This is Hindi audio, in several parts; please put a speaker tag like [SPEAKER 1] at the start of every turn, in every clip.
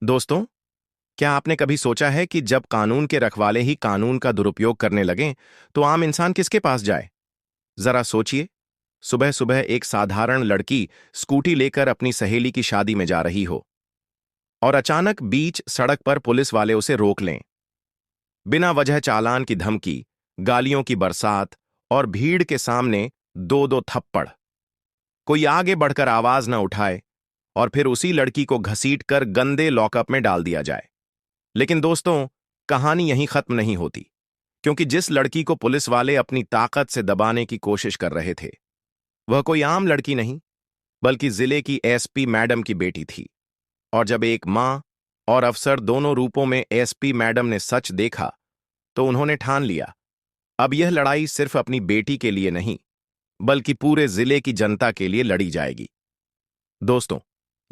[SPEAKER 1] दोस्तों, क्या आपने कभी सोचा है कि जब कानून के रखवाले ही कानून का दुरुपयोग करने लगें, तो आम इंसान किसके पास जाए? जरा सोचिए। सुबह सुबह एक साधारण लड़की स्कूटी लेकर अपनी सहेली की शादी में जा रही हो और अचानक बीच सड़क पर पुलिस वाले उसे रोक लें। बिना वजह चालान की धमकी, गालियों की बरसात और भीड़ के सामने दो दो थप्पड़। कोई आगे बढ़कर आवाज न उठाए और फिर उसी लड़की को घसीटकर गंदे लॉकअप में डाल दिया जाए। लेकिन दोस्तों, कहानी यहीं खत्म नहीं होती, क्योंकि जिस लड़की को पुलिस वाले अपनी ताकत से दबाने की कोशिश कर रहे थे, वह कोई आम लड़की नहीं, बल्कि जिले की एसपी मैडम की बेटी थी। और जब एक मां और अफसर दोनों रूपों में एसपी मैडम ने सच देखा, तो उन्होंने ठान लिया, अब यह लड़ाई सिर्फ अपनी बेटी के लिए नहीं, बल्कि पूरे जिले की जनता के लिए लड़ी जाएगी। दोस्तों,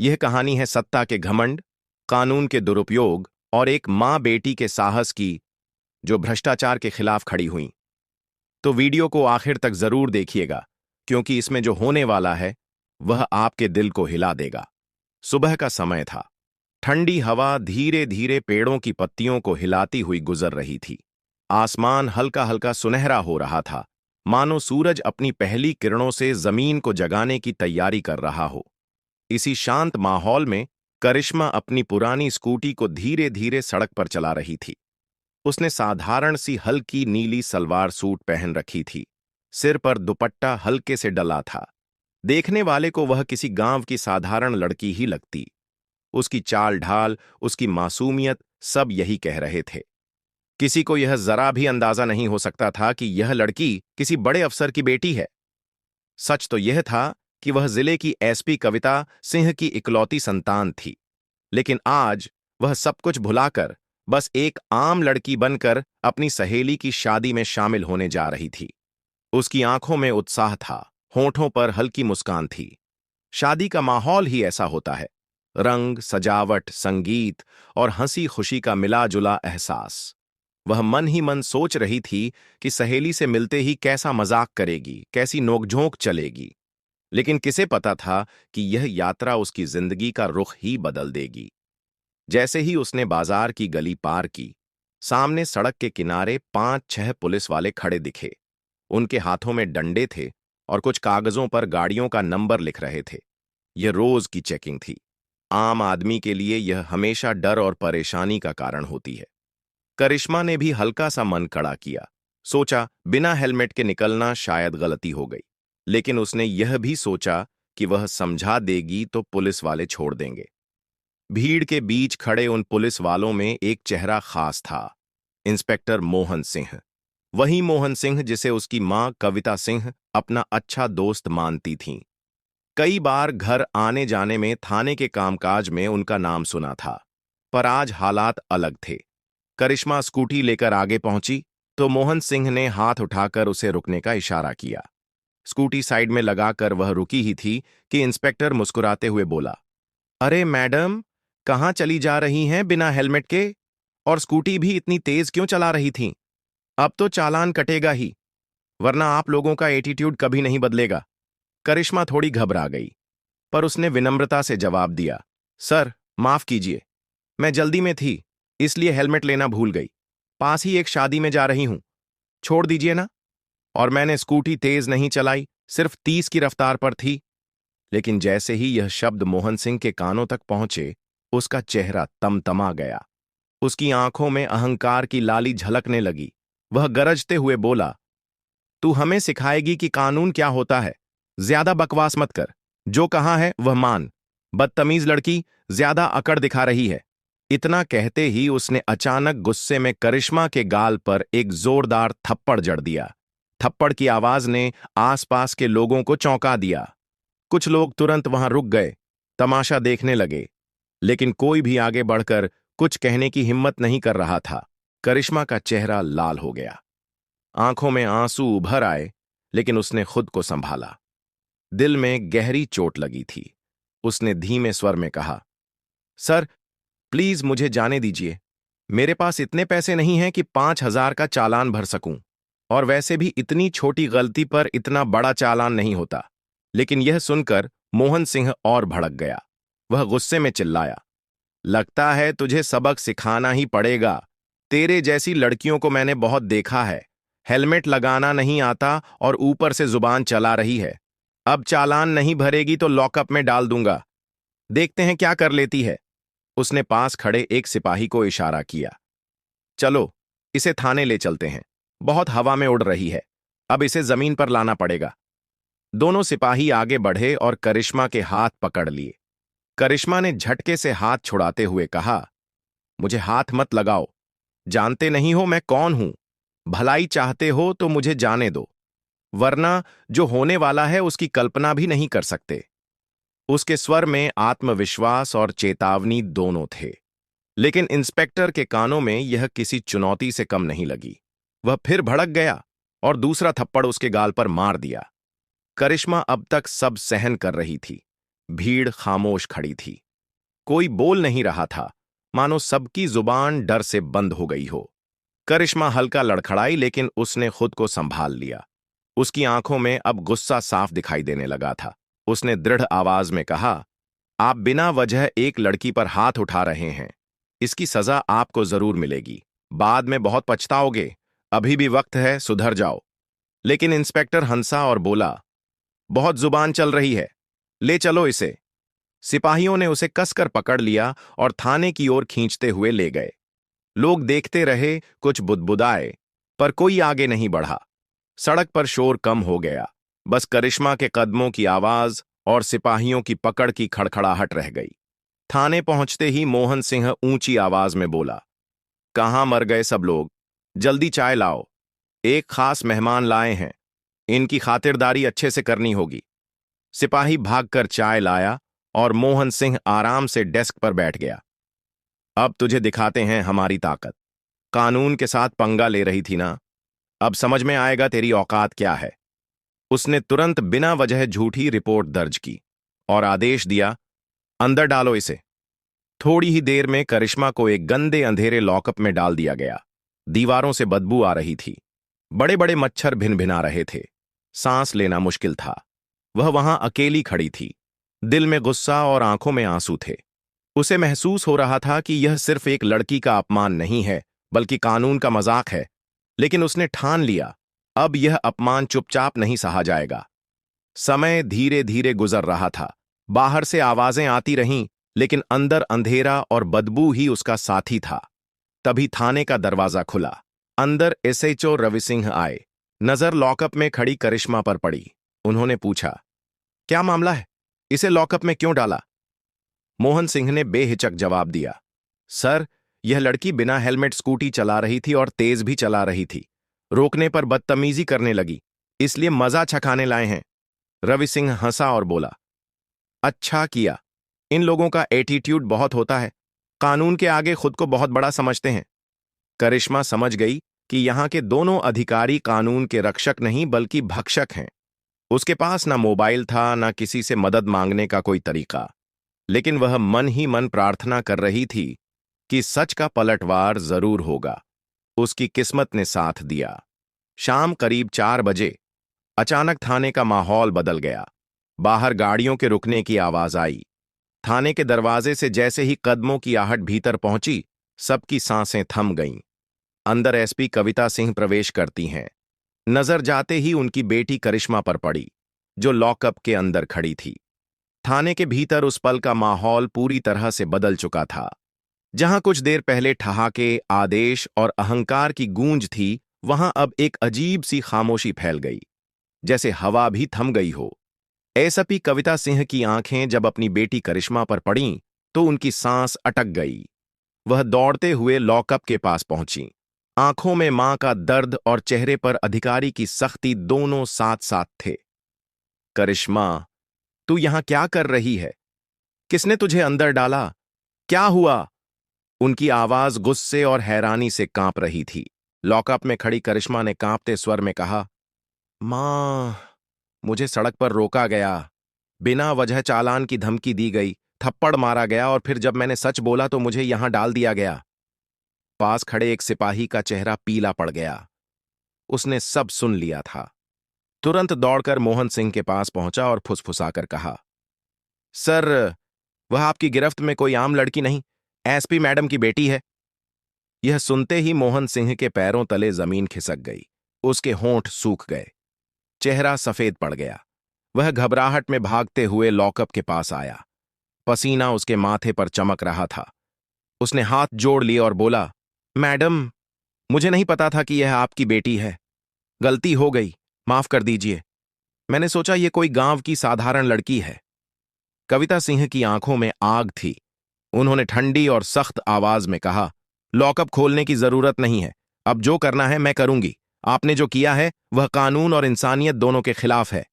[SPEAKER 1] यह कहानी है सत्ता के घमंड, कानून के दुरुपयोग और एक मां बेटी के साहस की, जो भ्रष्टाचार के खिलाफ खड़ी हुई। तो वीडियो को आखिर तक जरूर देखिएगा, क्योंकि इसमें जो होने वाला है वह आपके दिल को हिला देगा। सुबह का समय था। ठंडी हवा धीरे धीरे पेड़ों की पत्तियों को हिलाती हुई गुजर रही थी। आसमान हल्का हल्का सुनहरा हो रहा था, मानो सूरज अपनी पहली किरणों से जमीन को जगाने की तैयारी कर रहा हो। इसी शांत माहौल में करिश्मा अपनी पुरानी स्कूटी को धीरे धीरे सड़क पर चला रही थी। उसने साधारण सी हल्की नीली सलवार सूट पहन रखी थी। सिर पर दुपट्टा हल्के से डला था। देखने वाले को वह किसी गांव की साधारण लड़की ही लगती। उसकी चाल ढाल, उसकी मासूमियत, सब यही कह रहे थे। किसी को यह जरा भी अंदाजा नहीं हो सकता था कि यह लड़की किसी बड़े अफसर की बेटी है। सच तो यह था कि वह जिले की एसपी कविता सिंह की इकलौती संतान थी। लेकिन आज वह सब कुछ भुलाकर बस एक आम लड़की बनकर अपनी सहेली की शादी में शामिल होने जा रही थी। उसकी आंखों में उत्साह था, होठों पर हल्की मुस्कान थी। शादी का माहौल ही ऐसा होता है। रंग, सजावट, संगीत और हंसी खुशी का मिला जुला एहसास। वह मन ही मन सोच रही थी कि सहेली से मिलते ही कैसा मजाक करेगी, कैसी नोकझोंक चलेगी। लेकिन किसे पता था कि यह यात्रा उसकी जिंदगी का रुख ही बदल देगी। जैसे ही उसने बाजार की गली पार की, सामने सड़क के किनारे 5-6 पुलिस वाले खड़े दिखे। उनके हाथों में डंडे थे और कुछ कागजों पर गाड़ियों का नंबर लिख रहे थे। यह रोज की चेकिंग थी। आम आदमी के लिए यह हमेशा डर और परेशानी का कारण होती है। करिश्मा ने भी हल्का सा मन कड़ा किया। सोचा, बिना हेलमेट के निकलना शायद गलती हो गई। लेकिन उसने यह भी सोचा कि वह समझा देगी तो पुलिस वाले छोड़ देंगे। भीड़ के बीच खड़े उन पुलिस वालों में एक चेहरा खास था, इंस्पेक्टर मोहन सिंह। वही मोहन सिंह जिसे उसकी मां कविता सिंह अपना अच्छा दोस्त मानती थीं। कई बार घर आने जाने में, थाने के कामकाज में उनका नाम सुना था। पर आज हालात अलग थे। करिश्मा स्कूटी लेकर आगे पहुंची तो मोहन सिंह ने हाथ उठाकर उसे रुकने का इशारा किया। स्कूटी साइड में लगाकर वह रुकी ही थी कि इंस्पेक्टर मुस्कुराते हुए बोला, अरे मैडम, कहाँ चली जा रही हैं बिना हेलमेट के? और स्कूटी भी इतनी तेज क्यों चला रही थीं? अब तो चालान कटेगा ही, वरना आप लोगों का एटीट्यूड कभी नहीं बदलेगा। करिश्मा थोड़ी घबरा गई, पर उसने विनम्रता से जवाब दिया, सर, माफ कीजिए, मैं जल्दी में थी, इसलिए हेलमेट लेना भूल गई। पास ही एक शादी में जा रही हूं, छोड़ दीजिए ना। और मैंने स्कूटी तेज नहीं चलाई, सिर्फ 30 की रफ्तार पर थी। लेकिन जैसे ही यह शब्द मोहन सिंह के कानों तक पहुंचे, उसका चेहरा तमतमा गया। उसकी आंखों में अहंकार की लाली झलकने लगी। वह गरजते हुए बोला, तू हमें सिखाएगी कि कानून क्या होता है? ज्यादा बकवास मत कर, जो कहा है वह मान। बदतमीज लड़की, ज्यादा अकड़ दिखा रही है। इतना कहते ही उसने अचानक गुस्से में करिश्मा के गाल पर एक जोरदार थप्पड़ जड़ दिया। थप्पड़ की आवाज ने आसपास के लोगों को चौंका दिया। कुछ लोग तुरंत वहां रुक गए, तमाशा देखने लगे। लेकिन कोई भी आगे बढ़कर कुछ कहने की हिम्मत नहीं कर रहा था। करिश्मा का चेहरा लाल हो गया, आंखों में आंसू उभर आए, लेकिन उसने खुद को संभाला। दिल में गहरी चोट लगी थी। उसने धीमे स्वर में कहा, सर, प्लीज मुझे जाने दीजिए। मेरे पास इतने पैसे नहीं हैं कि 5,000 का चालान भर सकूं। और वैसे भी इतनी छोटी गलती पर इतना बड़ा चालान नहीं होता। लेकिन यह सुनकर मोहन सिंह और भड़क गया। वह गुस्से में चिल्लाया, लगता है तुझे सबक सिखाना ही पड़ेगा। तेरे जैसी लड़कियों को मैंने बहुत देखा है। हेलमेट लगाना नहीं आता और ऊपर से जुबान चला रही है। अब चालान नहीं भरेगी तो लॉकअप में डाल दूंगा। देखते हैं क्या कर लेती है। उसने पास खड़े एक सिपाही को इशारा किया। चलो, इसे थाने ले चलते हैं। बहुत हवा में उड़ रही है। अब इसे जमीन पर लाना पड़ेगा। दोनों सिपाही आगे बढ़े और करिश्मा के हाथ पकड़ लिए। करिश्मा ने झटके से हाथ छुड़ाते हुए कहा, मुझे हाथ मत लगाओ। जानते नहीं हो मैं कौन हूं। भलाई चाहते हो तो मुझे जाने दो, वरना जो होने वाला है उसकी कल्पना भी नहीं कर सकते। उसके स्वर में आत्मविश्वास और चेतावनी दोनों थे, लेकिन इंस्पेक्टर के कानों में यह किसी चुनौती से कम नहीं लगी। वह फिर भड़क गया और दूसरा थप्पड़ उसके गाल पर मार दिया। करिश्मा अब तक सब सहन कर रही थी। भीड़ खामोश खड़ी थी। कोई बोल नहीं रहा था, मानो सबकी जुबान डर से बंद हो गई हो। करिश्मा हल्का लड़खड़ाई, लेकिन उसने खुद को संभाल लिया। उसकी आंखों में अब गुस्सा साफ दिखाई देने लगा था। उसने दृढ़ आवाज में कहा, आप बिना वजह एक लड़की पर हाथ उठा रहे हैं। इसकी सजा आपको जरूर मिलेगी। बाद में बहुत पछताओगे। अभी भी वक्त है, सुधर जाओ। लेकिन इंस्पेक्टर हंसा और बोला, बहुत जुबान चल रही है, ले चलो इसे। सिपाहियों ने उसे कसकर पकड़ लिया और थाने की ओर खींचते हुए ले गए। लोग देखते रहे, कुछ बुदबुदाए, पर कोई आगे नहीं बढ़ा। सड़क पर शोर कम हो गया। बस करिश्मा के कदमों की आवाज और सिपाहियों की पकड़ की खड़खड़ाहट रह गई। थाने पहुंचते ही मोहन सिंह ऊंची आवाज में बोला, कहां मर गए सब लोग? जल्दी चाय लाओ। एक खास मेहमान लाए हैं। इनकी खातिरदारी अच्छे से करनी होगी। सिपाही भागकर चाय लाया और मोहन सिंह आराम से डेस्क पर बैठ गया। अब तुझे दिखाते हैं हमारी ताकत। कानून के साथ पंगा ले रही थी ना? अब समझ में आएगा तेरी औकात क्या है। उसने तुरंत बिना वजह झूठी रिपोर्ट दर्ज की और आदेश दिया, अंदर डालो इसे। थोड़ी ही देर में करिश्मा को एक गंदे अंधेरे लॉकअप में डाल दिया गया। दीवारों से बदबू आ रही थी। बड़े बड़े मच्छर भिन भिना रहे थे। सांस लेना मुश्किल था। वह वहां अकेली खड़ी थी। दिल में गुस्सा और आंखों में आंसू थे। उसे महसूस हो रहा था कि यह सिर्फ एक लड़की का अपमान नहीं है, बल्कि कानून का मजाक है। लेकिन उसने ठान लिया, अब यह अपमान चुपचाप नहीं सहा जाएगा। समय धीरे धीरे गुजर रहा था। बाहर से आवाजें आती रहीं, लेकिन अंदर अंधेरा और बदबू ही उसका साथी था। तभी थाने का दरवाजा खुला। अंदर एसएचओ रवि सिंह आए। नजर लॉकअप में खड़ी करिश्मा पर पड़ी। उन्होंने पूछा, क्या मामला है? इसे लॉकअप में क्यों डाला? मोहन सिंह ने बेहिचक जवाब दिया, सर, यह लड़की बिना हेलमेट स्कूटी चला रही थी और तेज भी चला रही थी। रोकने पर बदतमीजी करने लगी, इसलिए मजा छकाने लाए हैं। रवि सिंह हंसा और बोला, अच्छा किया। इन लोगों का एटीट्यूड बहुत होता है। कानून के आगे खुद को बहुत बड़ा समझते हैं। करिश्मा समझ गई कि यहां के दोनों अधिकारी कानून के रक्षक नहीं बल्कि भक्षक हैं। उसके पास ना मोबाइल था, ना किसी से मदद मांगने का कोई तरीका। लेकिन वह मन ही मन प्रार्थना कर रही थी कि सच का पलटवार जरूर होगा। उसकी किस्मत ने साथ दिया। शाम करीब 4 बजे अचानक थाने का माहौल बदल गया। बाहर गाड़ियों के रुकने की आवाज आई। थाने के दरवाजे से जैसे ही कदमों की आहट भीतर पहुंची, सबकी सांसें थम गईं। अंदर एसपी कविता सिंह प्रवेश करती हैं। नजर जाते ही उनकी बेटी करिश्मा पर पड़ी, जो लॉकअप के अंदर खड़ी थी। थाने के भीतर उस पल का माहौल पूरी तरह से बदल चुका था। जहां कुछ देर पहले ठहाके, आदेश और अहंकार की गूंज थी, वहां अब एक अजीब सी खामोशी फैल गई, जैसे हवा भी थम गई हो। एसपी कविता सिंह की आंखें जब अपनी बेटी करिश्मा पर पड़ीं, तो उनकी सांस अटक गई। वह दौड़ते हुए लॉकअप के पास पहुंची। आंखों में मां का दर्द और चेहरे पर अधिकारी की सख्ती दोनों साथ साथ थे। करिश्मा, तू यहां क्या कर रही है? किसने तुझे अंदर डाला? क्या हुआ? उनकी आवाज गुस्से और हैरानी से कांप रही थी। लॉकअप में खड़ी करिश्मा ने कांपते स्वर में कहा, मां, मुझे सड़क पर रोका गया, बिना वजह चालान की धमकी दी गई, थप्पड़ मारा गया और फिर जब मैंने सच बोला तो मुझे यहां डाल दिया गया। पास खड़े एक सिपाही का चेहरा पीला पड़ गया। उसने सब सुन लिया था। तुरंत दौड़कर मोहन सिंह के पास पहुंचा और फुसफुसाकर कहा, सर, वह आपकी गिरफ्त में कोई आम लड़की नहीं, एसपी मैडम की बेटी है। यह सुनते ही मोहन सिंह के पैरों तले जमीन खिसक गई। उसके होंठ सूख गए, चेहरा सफेद पड़ गया। वह घबराहट में भागते हुए लॉकअप के पास आया। पसीना उसके माथे पर चमक रहा था। उसने हाथ जोड़ लिए और बोला, मैडम, मुझे नहीं पता था कि यह आपकी बेटी है। गलती हो गई, माफ कर दीजिए। मैंने सोचा ये कोई गांव की साधारण लड़की है। कविता सिंह की आंखों में आग थी। उन्होंने ठंडी और सख्त आवाज में कहा, लॉकअप खोलने की जरूरत नहीं है। अब जो करना है मैं करूंगी। आपने जो किया है वह कानून और इंसानियत दोनों के खिलाफ है।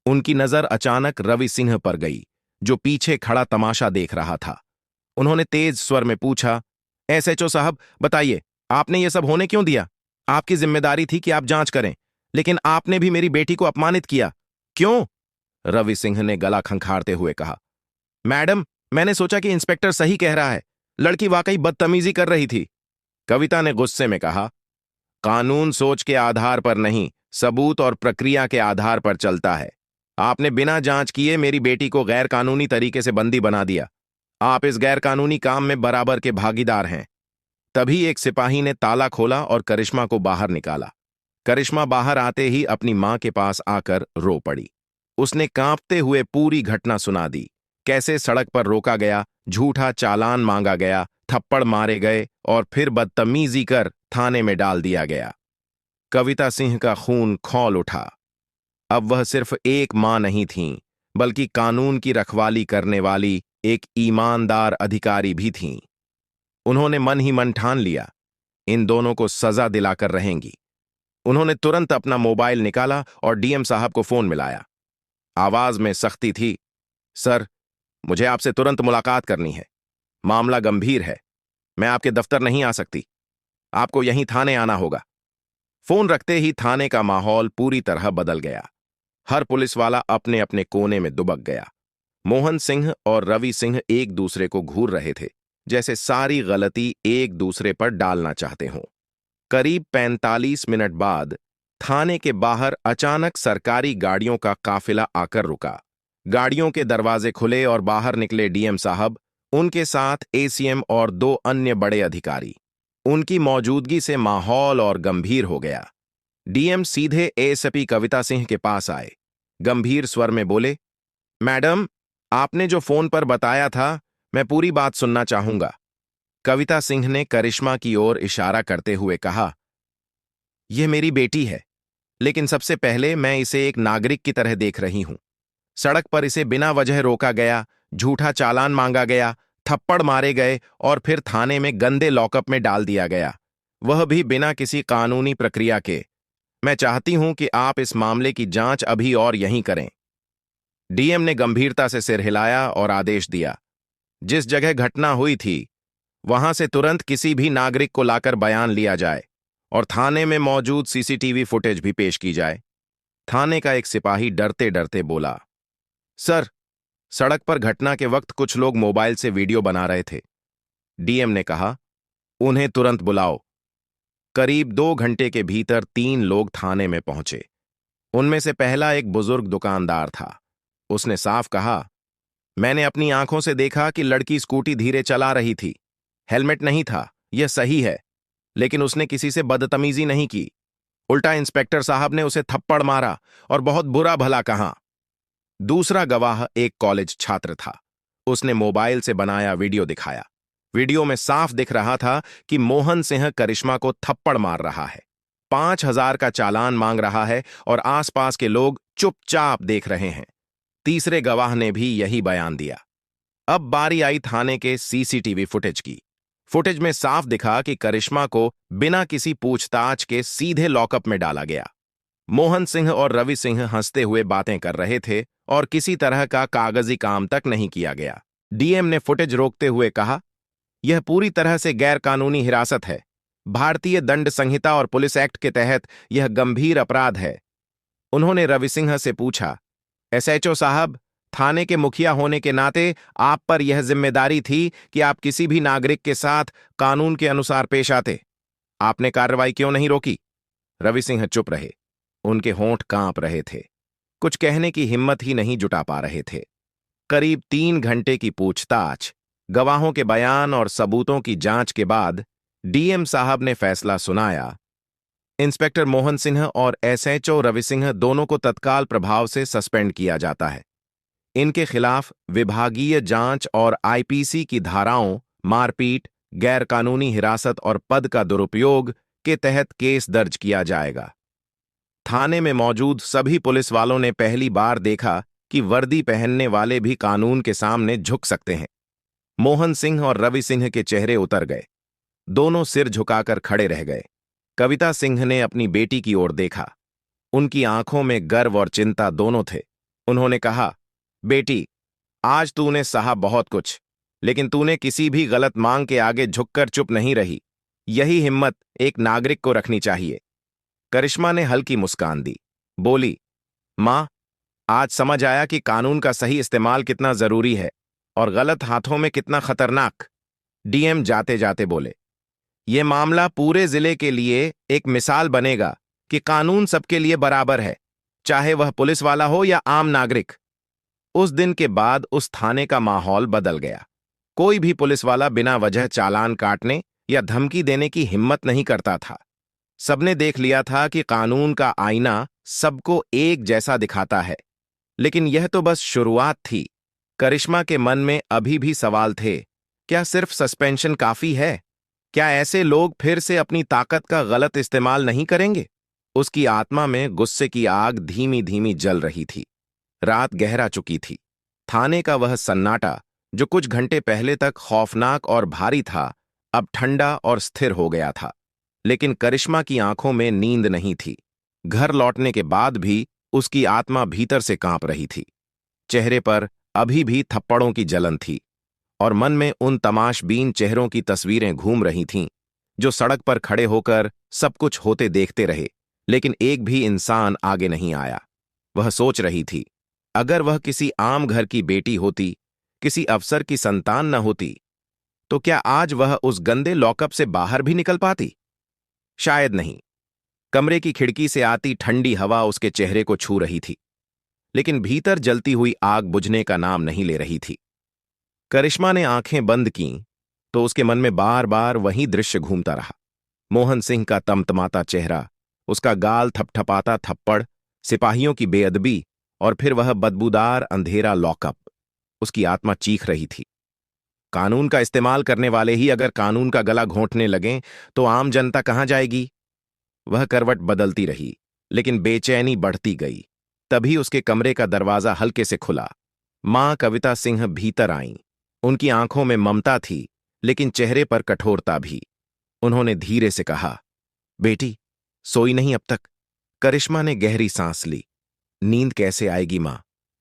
[SPEAKER 1] उनकी नजर अचानक रवि सिंह पर गई, जो पीछे खड़ा तमाशा देख रहा था। उन्होंने तेज स्वर में पूछा, एसएचओ साहब, बताइए, आपने ये सब होने क्यों दिया? आपकी जिम्मेदारी थी कि आप जांच करें, लेकिन आपने भी मेरी बेटी को अपमानित किया। क्यों? रवि सिंह ने गला खंखारते हुए कहा, मैडम, मैंने सोचा कि इंस्पेक्टर सही कह रहा है। लड़की वाकई बदतमीजी कर रही थी। कविता ने गुस्से में कहा, कानून सोच के आधार पर नहीं, सबूत और प्रक्रिया के आधार पर चलता है। आपने बिना जांच किए मेरी बेटी को गैर कानूनी तरीके से बंदी बना दिया। आप इस गैर कानूनी काम में बराबर के भागीदार हैं। तभी एक सिपाही ने ताला खोला और करिश्मा को बाहर निकाला। करिश्मा बाहर आते ही अपनी मां के पास आकर रो पड़ी। उसने कांपते हुए पूरी घटना सुना दी। कैसे सड़क पर रोका गया, झूठा चालान मांगा गया, थप्पड़ मारे गए और फिर बदतमीजी कर थाने में डाल दिया गया। कविता सिंह का खून खौल उठा। अब वह सिर्फ एक मां नहीं थीं, बल्कि कानून की रखवाली करने वाली एक ईमानदार अधिकारी भी थीं। उन्होंने मन ही मन ठान लिया, इन दोनों को सजा दिलाकर रहेंगी। उन्होंने तुरंत अपना मोबाइल निकाला और डीएम साहब को फोन मिलाया। आवाज में सख्ती थी, सर, मुझे आपसे तुरंत मुलाकात करनी है। मामला गंभीर है। मैं आपके दफ्तर नहीं आ सकती। आपको यहीं थाने आना होगा। फोन रखते ही थाने का माहौल पूरी तरह बदल गया। हर पुलिस वाला अपने अपने कोने में दुबक गया। मोहन सिंह और रवि सिंह एक दूसरे को घूर रहे थे, जैसे सारी गलती एक दूसरे पर डालना चाहते हों। करीब 45 मिनट बाद थाने के बाहर अचानक सरकारी गाड़ियों का काफिला आकर रुका। गाड़ियों के दरवाजे खुले और बाहर निकले डीएम साहब, उनके साथ एसीएम और 2 अन्य बड़े अधिकारी। उनकी मौजूदगी से माहौल और गंभीर हो गया। डीएम सीधे एएसपी कविता सिंह के पास आए। गंभीर स्वर में बोले, मैडम, आपने जो फोन पर बताया था, मैं पूरी बात सुनना चाहूंगा। कविता सिंह ने करिश्मा की ओर इशारा करते हुए कहा, यह मेरी बेटी है, लेकिन सबसे पहले मैं इसे एक नागरिक की तरह देख रही हूं। सड़क पर इसे बिना वजह रोका गया, झूठा चालान मांगा गया, थप्पड़ मारे गए और फिर थाने में गंदे लॉकअप में डाल दिया गया, वह भी बिना किसी कानूनी प्रक्रिया के। मैं चाहती हूं कि आप इस मामले की जांच अभी और यहीं करें। डीएम ने गंभीरता से सिर हिलाया और आदेश दिया, जिस जगह घटना हुई थी वहां से तुरंत किसी भी नागरिक को लाकर बयान लिया जाए और थाने में मौजूद सीसीटीवी फुटेज भी पेश की जाए। थाने का एक सिपाही डरते डरते बोला, सर, सड़क पर घटना के वक्त कुछ लोग मोबाइल से वीडियो बना रहे थे। डीएम ने कहा, उन्हें तुरंत बुलाओ। करीब 2 घंटे के भीतर 3 लोग थाने में पहुंचे। उनमें से पहला एक बुजुर्ग दुकानदार था। उसने साफ कहा, मैंने अपनी आंखों से देखा कि लड़की स्कूटी धीरे चला रही थी। हेलमेट नहीं था, यह सही है, लेकिन उसने किसी से बदतमीजी नहीं की। उल्टा इंस्पेक्टर साहब ने उसे थप्पड़ मारा और बहुत बुरा भला कहा। दूसरा गवाह एक कॉलेज छात्र था। उसने मोबाइल से बनाया वीडियो दिखाया। वीडियो में साफ दिख रहा था कि मोहन सिंह करिश्मा को थप्पड़ मार रहा है, 5,000 का चालान मांग रहा है और आसपास के लोग चुपचाप देख रहे हैं। तीसरे गवाह ने भी यही बयान दिया। अब बारी आई थाने के सीसीटीवी फुटेज की। फुटेज में साफ दिखा कि करिश्मा को बिना किसी पूछताछ के सीधे लॉकअप में डाला गया। मोहन सिंह और रवि सिंह हंसते हुए बातें कर रहे थे और किसी तरह का कागजी काम तक नहीं किया गया। डीएम ने फुटेज रोकते हुए कहा, यह पूरी तरह से गैर कानूनी हिरासत है। भारतीय दंड संहिता और पुलिस एक्ट के तहत यह गंभीर अपराध है। उन्होंने रवि सिंह से पूछा, एसएचओ साहब, थाने के मुखिया होने के नाते आप पर यह जिम्मेदारी थी कि आप किसी भी नागरिक के साथ कानून के अनुसार पेश आते। आपने कार्रवाई क्यों नहीं रोकी? रवि सिंह चुप रहे। उनके होंठ कांप रहे थे। कुछ कहने की हिम्मत ही नहीं जुटा पा रहे थे। करीब 3 घंटे की पूछताछ, गवाहों के बयान और सबूतों की जांच के बाद डीएम साहब ने फैसला सुनाया। इंस्पेक्टर मोहन सिंह और एसएचओ रवि सिंह दोनों को तत्काल प्रभाव से सस्पेंड किया जाता है। इनके खिलाफ विभागीय जांच और आईपीसी की धाराओं मारपीट, गैरकानूनी हिरासत और पद का दुरुपयोग के तहत केस दर्ज किया जाएगा। थाने में मौजूद सभी पुलिस वालों ने पहली बार देखा कि वर्दी पहनने वाले भी कानून के सामने झुक सकते हैं। मोहन सिंह और रवि सिंह के चेहरे उतर गए। दोनों सिर झुकाकर खड़े रह गए। कविता सिंह ने अपनी बेटी की ओर देखा। उनकी आंखों में गर्व और चिंता दोनों थे। उन्होंने कहा, बेटी, आज तूने सहा बहुत कुछ, लेकिन तूने किसी भी गलत मांग के आगे झुककर चुप नहीं रही। यही हिम्मत एक नागरिक को रखनी चाहिए। करिश्मा ने हल्की मुस्कान दी, बोली, मां, आज समझ आया कि कानून का सही इस्तेमाल कितना जरूरी है और गलत हाथों में कितना खतरनाक। डीएम जाते जाते बोले, यह मामला पूरे जिले के लिए एक मिसाल बनेगा कि कानून सबके लिए बराबर है, चाहे वह पुलिस वाला हो या आम नागरिक। उस दिन के बाद उस थाने का माहौल बदल गया। कोई भी पुलिस वाला बिना वजह चालान काटने या धमकी देने की हिम्मत नहीं करता था। सबने देख लिया था कि कानून का आईना सबको एक जैसा दिखाता है। लेकिन यह तो बस शुरुआत थी। करिश्मा के मन में अभी भी सवाल थे। क्या सिर्फ सस्पेंशन काफी है? क्या ऐसे लोग फिर से अपनी ताकत का गलत इस्तेमाल नहीं करेंगे? उसकी आत्मा में गुस्से की आग धीमी धीमी जल रही थी। रात गहरा चुकी थी। थाने का वह सन्नाटा, जो कुछ घंटे पहले तक खौफनाक और भारी था, अब ठंडा और स्थिर हो गया था। लेकिन करिश्मा की आंखों में नींद नहीं थी। घर लौटने के बाद भी उसकी आत्मा भीतर से कांप रही थी। चेहरे पर अभी भी थप्पड़ों की जलन थी और मन में उन तमाशबीन चेहरों की तस्वीरें घूम रही थीं, जो सड़क पर खड़े होकर सब कुछ होते देखते रहे, लेकिन एक भी इंसान आगे नहीं आया। वह सोच रही थी, अगर वह किसी आम घर की बेटी होती, किसी अफसर की संतान न होती, तो क्या आज वह उस गंदे लॉकअप से बाहर भी निकल पाती? शायद नहीं। कमरे की खिड़की से आती ठंडी हवा उसके चेहरे को छू रही थी, लेकिन भीतर जलती हुई आग बुझने का नाम नहीं ले रही थी। करिश्मा ने आंखें बंद कीं तो उसके मन में बार बार वही दृश्य घूमता रहा। मोहन सिंह का तमतमाता चेहरा, उसका गाल थपथपाता थप्पड़, सिपाहियों की बेअदबी और फिर वह बदबूदार अंधेरा लॉकअप। उसकी आत्मा चीख रही थी। कानून का इस्तेमाल करने वाले ही अगर कानून का गला घोंटने लगें तो आम जनता कहां जाएगी? वह करवट बदलती रही, लेकिन बेचैनी बढ़ती गई। तभी उसके कमरे का दरवाजा हल्के से खुला। मां कविता सिंह भीतर आईं। उनकी आंखों में ममता थी, लेकिन चेहरे पर कठोरता भी। उन्होंने धीरे से कहा, बेटी, सोई नहीं अब तक? करिश्मा ने गहरी सांस ली। नींद कैसे आएगी मां?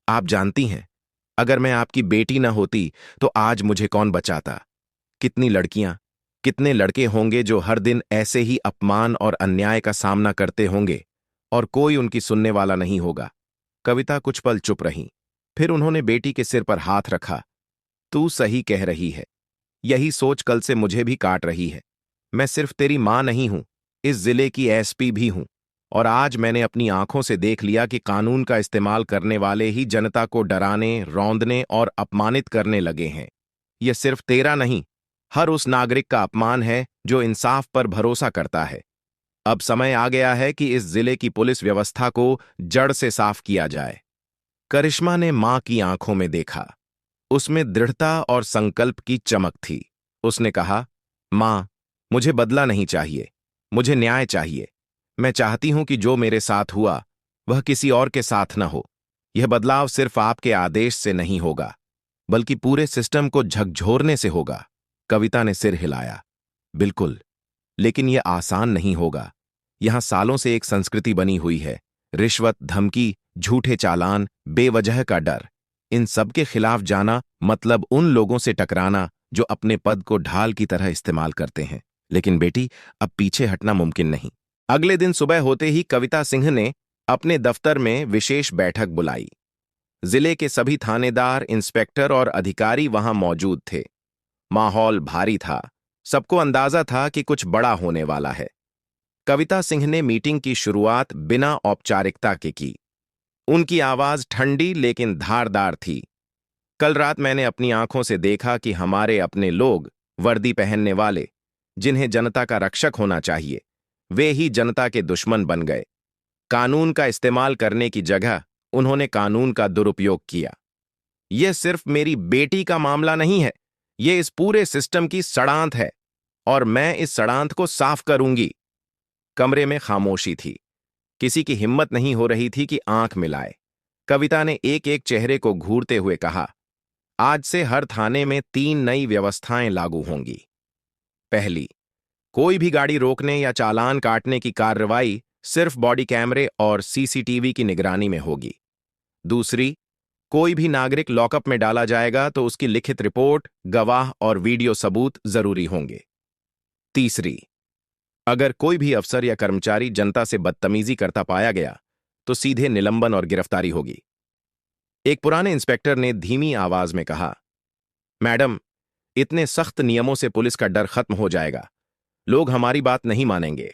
[SPEAKER 1] आप जानती हैं, अगर मैं आपकी बेटी न होती तो आज मुझे कौन बचाता? कितनी लड़कियां, कितने लड़के होंगे जो हर दिन ऐसे ही अपमान और अन्याय का सामना करते होंगे और कोई उनकी सुनने वाला नहीं होगा। कविता कुछ पल चुप रहीं। फिर उन्होंने बेटी के सिर पर हाथ रखा। तू सही कह रही है। यही सोच कल से मुझे भी काट रही है। मैं सिर्फ तेरी मां नहीं हूं, इस जिले की एसपी भी हूं। और आज मैंने अपनी आंखों से देख लिया कि कानून का इस्तेमाल करने वाले ही जनता को डराने, रौंदने और अपमानित करने लगे हैं। यह सिर्फ तेरा नहीं, हर उस नागरिक का अपमान है जो इंसाफ पर भरोसा करता है। अब समय आ गया है कि इस जिले की पुलिस व्यवस्था को जड़ से साफ किया जाए। करिश्मा ने मां की आंखों में देखा। उसमें दृढ़ता और संकल्प की चमक थी। उसने कहा, मां, मुझे बदला नहीं चाहिए, मुझे न्याय चाहिए। मैं चाहती हूं कि जो मेरे साथ हुआ वह किसी और के साथ न हो। यह बदलाव सिर्फ आपके आदेश से नहीं होगा, बल्कि पूरे सिस्टम को झकझोरने से होगा। कविता ने सिर हिलाया। बिल्कुल, लेकिन यह आसान नहीं होगा। यहां सालों से एक संस्कृति बनी हुई है। रिश्वत, धमकी, झूठे चालान, बेवजह का डर। इन सब के खिलाफ जाना मतलब उन लोगों से टकराना जो अपने पद को ढाल की तरह इस्तेमाल करते हैं। लेकिन बेटी, अब पीछे हटना मुमकिन नहीं। अगले दिन सुबह होते ही कविता सिंह ने अपने दफ्तर में विशेष बैठक बुलाई। जिले के सभी थानेदार, इंस्पेक्टर और अधिकारी वहां मौजूद थे। माहौल भारी था। सबको अंदाजा था कि कुछ बड़ा होने वाला है। कविता सिंह ने मीटिंग की शुरुआत बिना औपचारिकता के की। उनकी आवाज ठंडी लेकिन धारदार थी। कल रात मैंने अपनी आंखों से देखा कि हमारे अपने लोग, वर्दी पहनने वाले, जिन्हें जनता का रक्षक होना चाहिए, वे ही जनता के दुश्मन बन गए। कानून का इस्तेमाल करने की जगह उन्होंने कानून का दुरुपयोग किया। यह सिर्फ मेरी बेटी का मामला नहीं है, यह इस पूरे सिस्टम की सड़ांत है और मैं इस सड़ांत को साफ करूंगी। कमरे में खामोशी थी। किसी की हिम्मत नहीं हो रही थी कि आंख मिलाए। कविता ने एक एक चेहरे को घूरते हुए कहा, आज से हर थाने में 3 नई व्यवस्थाएं लागू होंगी। पहली, कोई भी गाड़ी रोकने या चालान काटने की कार्रवाई सिर्फ बॉडी कैमरे और सीसीटीवी की निगरानी में होगी। दूसरी, कोई भी नागरिक लॉकअप में डाला जाएगा तो उसकी लिखित रिपोर्ट, गवाह और वीडियो सबूत जरूरी होंगे। तीसरी, अगर कोई भी अफसर या कर्मचारी जनता से बदतमीजी करता पाया गया तो सीधे निलंबन और गिरफ्तारी होगी। एक पुराने इंस्पेक्टर ने धीमी आवाज में कहा, मैडम, इतने सख्त नियमों से पुलिस का डर खत्म हो जाएगा, लोग हमारी बात नहीं मानेंगे।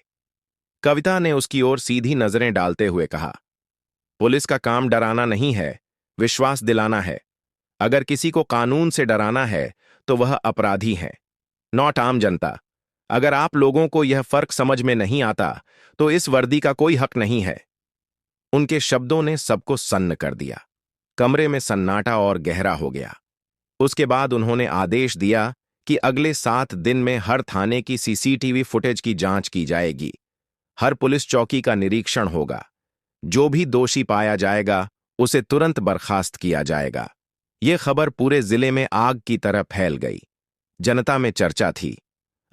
[SPEAKER 1] कविता ने उसकी ओर सीधी नजरें डालते हुए कहा, पुलिस का काम डराना नहीं है, विश्वास दिलाना है। अगर किसी को कानून से डराना है तो वह अपराधी है, नॉट आम जनता। अगर आप लोगों को यह फर्क समझ में नहीं आता तो इस वर्दी का कोई हक नहीं है। उनके शब्दों ने सबको सन्न कर दिया। कमरे में सन्नाटा और गहरा हो गया। उसके बाद उन्होंने आदेश दिया कि अगले 7 दिन में हर थाने की सीसीटीवी फुटेज की जांच की जाएगी। हर पुलिस चौकी का निरीक्षण होगा। जो भी दोषी पाया जाएगा उसे तुरंत बर्खास्त किया जाएगा। यह खबर पूरे जिले में आग की तरह फैल गई। जनता में चर्चा थी,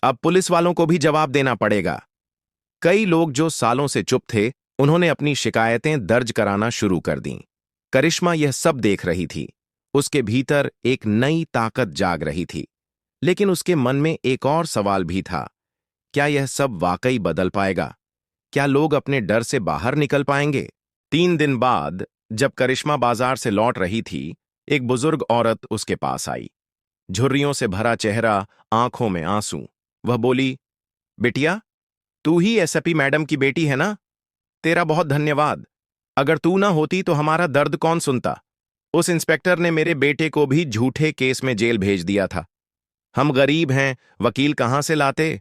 [SPEAKER 1] अब पुलिस वालों को भी जवाब देना पड़ेगा। कई लोग जो सालों से चुप थे, उन्होंने अपनी शिकायतें दर्ज कराना शुरू कर दीं। करिश्मा यह सब देख रही थी। उसके भीतर एक नई ताकत जाग रही थी। लेकिन उसके मन में एक और सवाल भी था, क्या यह सब वाकई बदल पाएगा? क्या लोग अपने डर से बाहर निकल पाएंगे? 3 दिन बाद जब करिश्मा बाजार से लौट रही थी, एक बुजुर्ग औरत उसके पास आई। झुर्रियों से भरा चेहरा, आंखों में आंसू। वह बोली, बिटिया, तू ही एसपी मैडम की बेटी है ना? तेरा बहुत धन्यवाद। अगर तू ना होती तो हमारा दर्द कौन सुनता? उस इंस्पेक्टर ने मेरे बेटे को भी झूठे केस में जेल भेज दिया था। हम गरीब हैं, वकील कहां से लाते?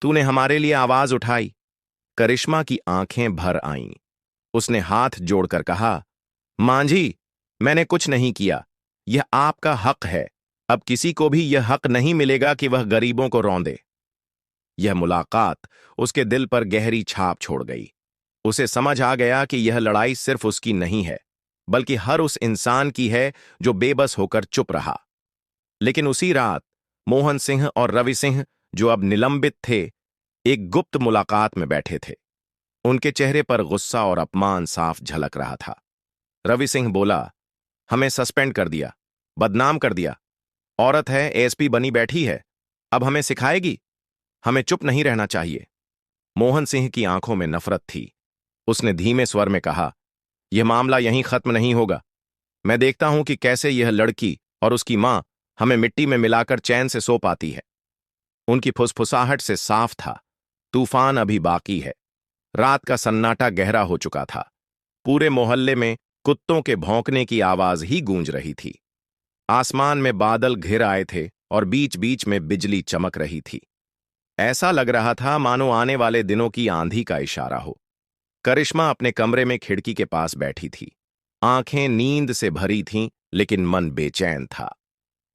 [SPEAKER 1] तूने हमारे लिए आवाज उठाई। करिश्मा की आंखें भर आईं। उसने हाथ जोड़कर कहा, मां जी, मैंने कुछ नहीं किया। यह आपका हक है। अब किसी को भी यह हक नहीं मिलेगा कि वह गरीबों को रौंदे। यह मुलाकात उसके दिल पर गहरी छाप छोड़ गई। उसे समझ आ गया कि यह लड़ाई सिर्फ उसकी नहीं है, बल्कि हर उस इंसान की है जो बेबस होकर चुप रहा। लेकिन उसी रात मोहन सिंह और रवि सिंह, जो अब निलंबित थे, एक गुप्त मुलाकात में बैठे थे। उनके चेहरे पर गुस्सा और अपमान साफ झलक रहा था। रवि सिंह बोला, हमें सस्पेंड कर दिया, बदनाम कर दिया। औरत है, एएसपी बनी बैठी है, अब हमें सिखाएगी? हमें चुप नहीं रहना चाहिए। मोहन सिंह की आंखों में नफरत थी। उसने धीमे स्वर में कहा, यह मामला यहीं खत्म नहीं होगा। मैं देखता हूं कि कैसे यह लड़की और उसकी मां हमें मिट्टी में मिलाकर चैन से सो पाती है। उनकी फुसफुसाहट से साफ था, तूफान अभी बाकी है। रात का सन्नाटा गहरा हो चुका था। पूरे मोहल्ले में कुत्तों के भौंकने की आवाज ही गूंज रही थी। आसमान में बादल घिर आए थे और बीच बीच में बिजली चमक रही थी। ऐसा लग रहा था मानो आने वाले दिनों की आंधी का इशारा हो। करिश्मा अपने कमरे में खिड़की के पास बैठी थी। आंखें नींद से भरी थीं, लेकिन मन बेचैन था।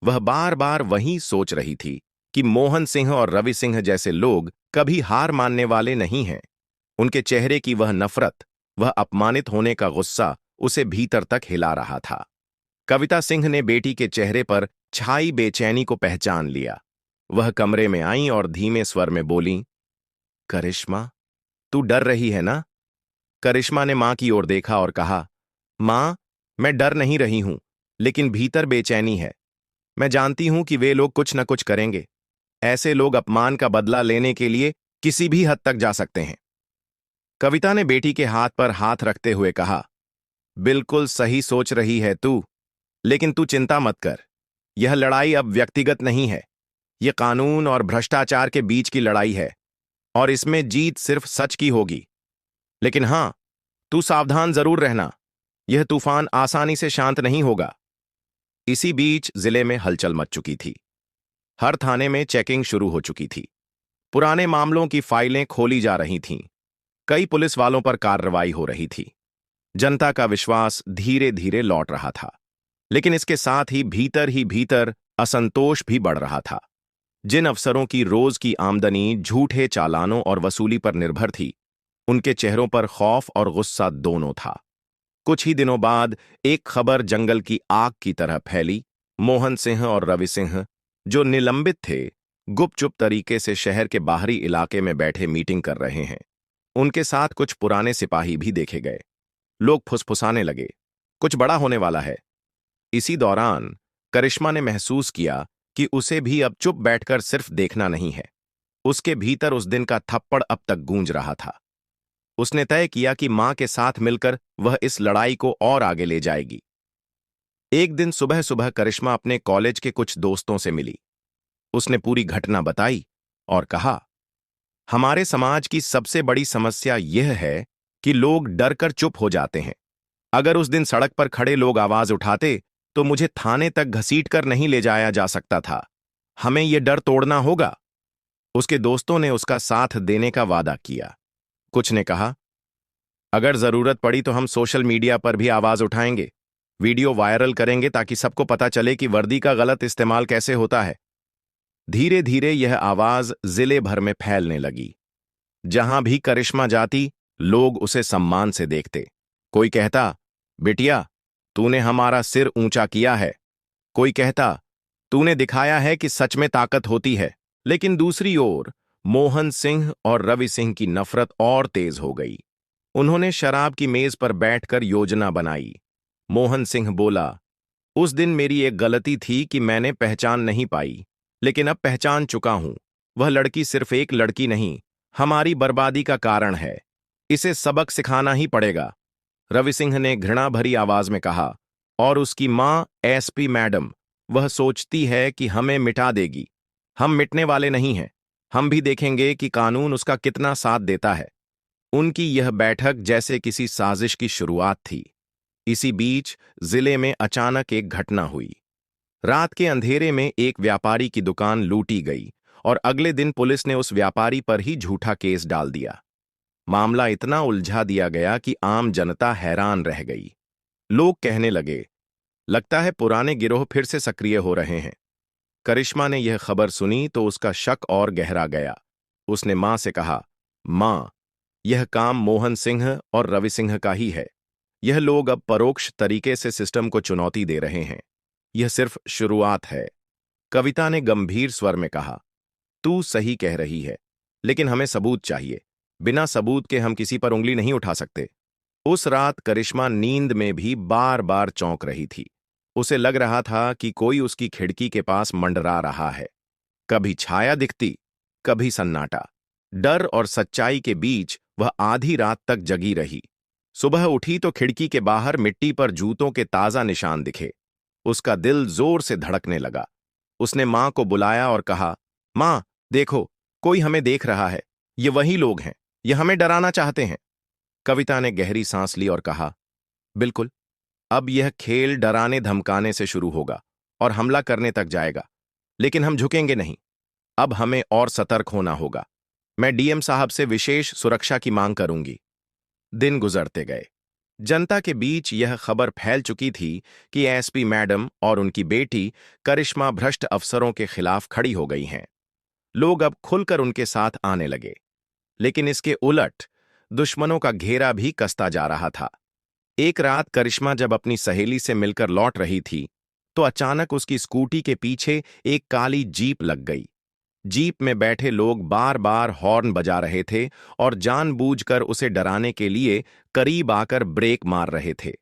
[SPEAKER 1] वह बार बार वही सोच रही थी कि मोहन सिंह और रवि सिंह जैसे लोग कभी हार मानने वाले नहीं हैं। उनके चेहरे की वह नफरत, वह अपमानित होने का गुस्सा उसे भीतर तक हिला रहा था। कविता सिंह ने बेटी के चेहरे पर छाई बेचैनी को पहचान लिया। वह कमरे में आई और धीमे स्वर में बोली, करिश्मा, तू डर रही है ना? करिश्मा ने मां की ओर देखा और कहा, मां, मैं डर नहीं रही हूं, लेकिन भीतर बेचैनी है। मैं जानती हूं कि वे लोग कुछ न कुछ करेंगे। ऐसे लोग अपमान का बदला लेने के लिए किसी भी हद तक जा सकते हैं। कविता ने बेटी के हाथ पर हाथ रखते हुए कहा, बिल्कुल सही सोच रही है तू, लेकिन तू चिंता मत कर। यह लड़ाई अब व्यक्तिगत नहीं है। यह कानून और भ्रष्टाचार के बीच की लड़ाई है, और इसमें जीत सिर्फ सच की होगी। लेकिन हां, तू सावधान जरूर रहना। यह तूफान आसानी से शांत नहीं होगा। इसी बीच जिले में हलचल मच चुकी थी। हर थाने में चेकिंग शुरू हो चुकी थी। पुराने मामलों की फाइलें खोली जा रही थीं। कई पुलिस वालों पर कार्रवाई हो रही थी। जनता का विश्वास धीरे धीरे लौट रहा था। लेकिन इसके साथ ही भीतर असंतोष भी बढ़ रहा था। जिन अफसरों की रोज की आमदनी झूठे चालानों और वसूली पर निर्भर थी, उनके चेहरों पर खौफ और गुस्सा दोनों था। कुछ ही दिनों बाद एक खबर जंगल की आग की तरह फैली। मोहन सिंह और रवि सिंह, जो निलंबित थे, गुपचुप तरीके से शहर के बाहरी इलाके में बैठे मीटिंग कर रहे हैं। उनके साथ कुछ पुराने सिपाही भी देखे गए। लोग फुसफुसाने लगे, कुछ बड़ा होने वाला है। इसी दौरान करिश्मा ने महसूस किया कि उसे भी अब चुप बैठकर सिर्फ देखना नहीं है। उसके भीतर उस दिन का थप्पड़ अब तक गूंज रहा था। उसने तय किया कि मां के साथ मिलकर वह इस लड़ाई को और आगे ले जाएगी। एक दिन सुबह सुबह करिश्मा अपने कॉलेज के कुछ दोस्तों से मिली। उसने पूरी घटना बताई और कहा, हमारे समाज की सबसे बड़ी समस्या यह है कि लोग डर कर चुप हो जाते हैं। अगर उस दिन सड़क पर खड़े लोग आवाज उठाते तो मुझे थाने तक घसीट कर नहीं ले जाया जा सकता था। हमें यह डर तोड़ना होगा। उसके दोस्तों ने उसका साथ देने का वादा किया। कुछ ने कहा, अगर जरूरत पड़ी तो हम सोशल मीडिया पर भी आवाज उठाएंगे, वीडियो वायरल करेंगे ताकि सबको पता चले कि वर्दी का गलत इस्तेमाल कैसे होता है। धीरे धीरे यह आवाज जिले भर में फैलने लगी। जहां भी करिश्मा जाती, लोग उसे सम्मान से देखते। कोई कहता, बिटिया, तूने हमारा सिर ऊंचा किया है। कोई कहता, तूने दिखाया है कि सच में ताकत होती है। लेकिन दूसरी ओर मोहन सिंह और रवि सिंह की नफरत और तेज हो गई। उन्होंने शराब की मेज पर बैठकर योजना बनाई। मोहन सिंह बोला, उस दिन मेरी एक गलती थी कि मैंने पहचान नहीं पाई, लेकिन अब पहचान चुका हूं। वह लड़की सिर्फ एक लड़की नहीं, हमारी बर्बादी का कारण है। इसे सबक सिखाना ही पड़ेगा। रवि सिंह ने घृणा भरी आवाज में कहा, और उसकी मां एसपी मैडम, वह सोचती है कि हमें मिटा देगी। हम मिटने वाले नहीं हैं। हम भी देखेंगे कि कानून उसका कितना साथ देता है। उनकी यह बैठक जैसे किसी साजिश की शुरुआत थी। इसी बीच जिले में अचानक एक घटना हुई। रात के अंधेरे में एक व्यापारी की दुकान लूटी गई और अगले दिन पुलिस ने उस व्यापारी पर ही झूठा केस डाल दिया। मामला इतना उलझा दिया गया कि आम जनता हैरान रह गई। लोग कहने लगे, लगता है पुराने गिरोह फिर से सक्रिय हो रहे हैं। करिश्मा ने यह खबर सुनी तो उसका शक और गहरा गया। उसने मां से कहा, मां, यह काम मोहन सिंह और रवि सिंह का ही है। यह लोग अब परोक्ष तरीके से सिस्टम को चुनौती दे रहे हैं। यह सिर्फ शुरुआत है। कविता ने गंभीर स्वर में कहा, तू सही कह रही है, लेकिन हमें सबूत चाहिए। बिना सबूत के हम किसी पर उंगली नहीं उठा सकते। उस रात करिश्मा नींद में भी बार बार चौंक रही थी। उसे लग रहा था कि कोई उसकी खिड़की के पास मंडरा रहा है। कभी छाया दिखती, कभी सन्नाटा। डर और सच्चाई के बीच वह आधी रात तक जगी रही। सुबह उठी तो खिड़की के बाहर मिट्टी पर जूतों के ताजा निशान दिखे। उसका दिल जोर से धड़कने लगा। उसने मां को बुलाया और कहा, मां, देखो, कोई हमें देख रहा है। ये वही लोग हैं, ये हमें डराना चाहते हैं। कविता ने गहरी सांस ली और कहा, बिल्कुल, अब यह खेल डराने धमकाने से शुरू होगा और हमला करने तक जाएगा। लेकिन हम झुकेंगे नहीं। अब हमें और सतर्क होना होगा। मैं डीएम साहब से विशेष सुरक्षा की मांग करूंगी। दिन गुजरते गए। जनता के बीच यह खबर फैल चुकी थी कि एसपी मैडम और उनकी बेटी करिश्मा भ्रष्ट अफसरों के खिलाफ खड़ी हो गई हैं। लोग अब खुलकर उनके साथ आने लगे। लेकिन इसके उलट दुश्मनों का घेरा भी कसता जा रहा था। एक रात करिश्मा जब अपनी सहेली से मिलकर लौट रही थी, तो अचानक उसकी स्कूटी के पीछे एक काली जीप लग गई। जीप में बैठे लोग बार बार हॉर्न बजा रहे थे और जानबूझकर उसे डराने के लिए करीब आकर ब्रेक मार रहे थे।